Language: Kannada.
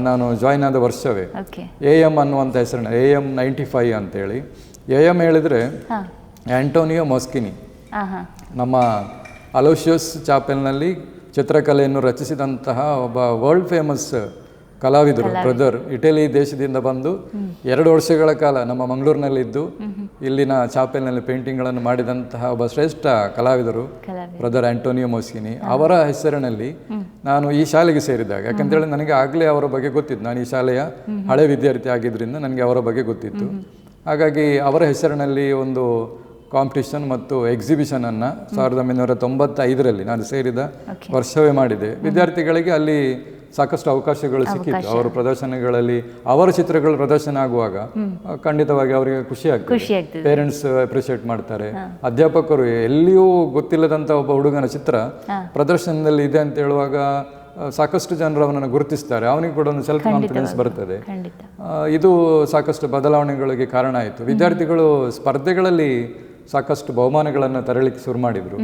ನಾನು ಜಾಯ್ನ್ ಆದ ವರ್ಷವೇ. ಓಕೆ. AM ಅನ್ನುವಂಥ ಹೆಸರಿನ AM 95 ಅಂತೇಳಿ. AM ಹೇಳಿದರೆ ಆ್ಯಂಟೋನಿಯೋ ಮೊಸ್ಕಿನಿ, ನಮ್ಮ ಅಲೋಷಿಯಸ್ ಚಾಪೆಲ್ನಲ್ಲಿ ಚಿತ್ರಕಲೆಯನ್ನು ರಚಿಸಿದಂತಹ ಒಬ್ಬ ವರ್ಲ್ಡ್ ಫೇಮಸ್ ಕಲಾವಿದರು. ಬ್ರದರ್ ಇಟಲಿ ದೇಶದಿಂದ ಬಂದು 2 ವರ್ಷಗಳ ಕಾಲ ನಮ್ಮ ಮಂಗಳೂರಿನಲ್ಲಿದ್ದು ಇಲ್ಲಿನ ಚಾಪೆಲ್ನಲ್ಲಿ ಪೇಂಟಿಂಗ್ಗಳನ್ನು ಮಾಡಿದಂತಹ ಒಬ್ಬ ಶ್ರೇಷ್ಠ ಕಲಾವಿದರು ಬ್ರದರ್ ಆಂಟೋನಿಯೋ ಮೊಸ್ಕಿನಿ. ಅವರ ಹೆಸರಿನಲ್ಲಿ ನಾನು ಈ ಶಾಲೆಗೆ ಸೇರಿದಾಗ, ಯಾಕಂತೇಳಿ ನನಗೆ ಆಗಲೇ ಅವರ ಬಗ್ಗೆ ಗೊತ್ತಿತ್ತು. ನಾನು ಈ ಶಾಲೆಯ ಹಳೆ ವಿದ್ಯಾರ್ಥಿ ಆಗಿದ್ದರಿಂದ ನನಗೆ ಅವರ ಬಗ್ಗೆ ಗೊತ್ತಿತ್ತು. ಹಾಗಾಗಿ ಅವರ ಹೆಸರಿನಲ್ಲಿ ಒಂದು ಕಾಂಪಿಟಿಷನ್ ಮತ್ತು ಎಕ್ಸಿಬಿಷನನ್ನು 1995ರಲ್ಲಿ ನಾನು ಸೇರಿದ ವರ್ಷವೇ ಮಾಡಿದೆ. ವಿದ್ಯಾರ್ಥಿಗಳಿಗೆ ಅಲ್ಲಿ ಸಾಕಷ್ಟು ಅವಕಾಶಗಳು ಸಿಕ್ಕಿತ್ತು. ಅವರ ಪ್ರದರ್ಶನಗಳಲ್ಲಿ ಅವರ ಚಿತ್ರಗಳು ಪ್ರದರ್ಶನ ಆಗುವಾಗ ಖಂಡಿತವಾಗಿ ಅವರಿಗೆ ಖುಷಿ ಆಗ್ತದೆ. ಪೇರೆಂಟ್ಸ್ ಅಪ್ರಿಷಿಯೇಟ್ ಮಾಡ್ತಾರೆ. ಅಧ್ಯಾಪಕರು ಎಲ್ಲಿಯೂ ಗೊತ್ತಿಲ್ಲದಂಥ ಒಬ್ಬ ಹುಡುಗನ ಚಿತ್ರ ಪ್ರದರ್ಶನದಲ್ಲಿ ಇದೆ ಅಂತ ಹೇಳುವಾಗ ಸಾಕಷ್ಟು ಜನರು ಅವನನ್ನು ಗುರುತಿಸ್ತಾರೆ. ಅವನಿಗೆ ಕೂಡ ಒಂದು ಸೆಲ್ಫ್ ಕಾನ್ಫಿಡೆನ್ಸ್ ಬರ್ತದೆ. ಇದು ಸಾಕಷ್ಟು ಬದಲಾವಣೆಗಳಿಗೆ ಕಾರಣ ಆಯಿತು. ವಿದ್ಯಾರ್ಥಿಗಳು ಸ್ಪರ್ಧೆಗಳಲ್ಲಿ ಸಾಕಷ್ಟು ಬಹುಮಾನಗಳನ್ನು ತರಲಿಕ್ಕೆ ಶುರು ಮಾಡಿದರು.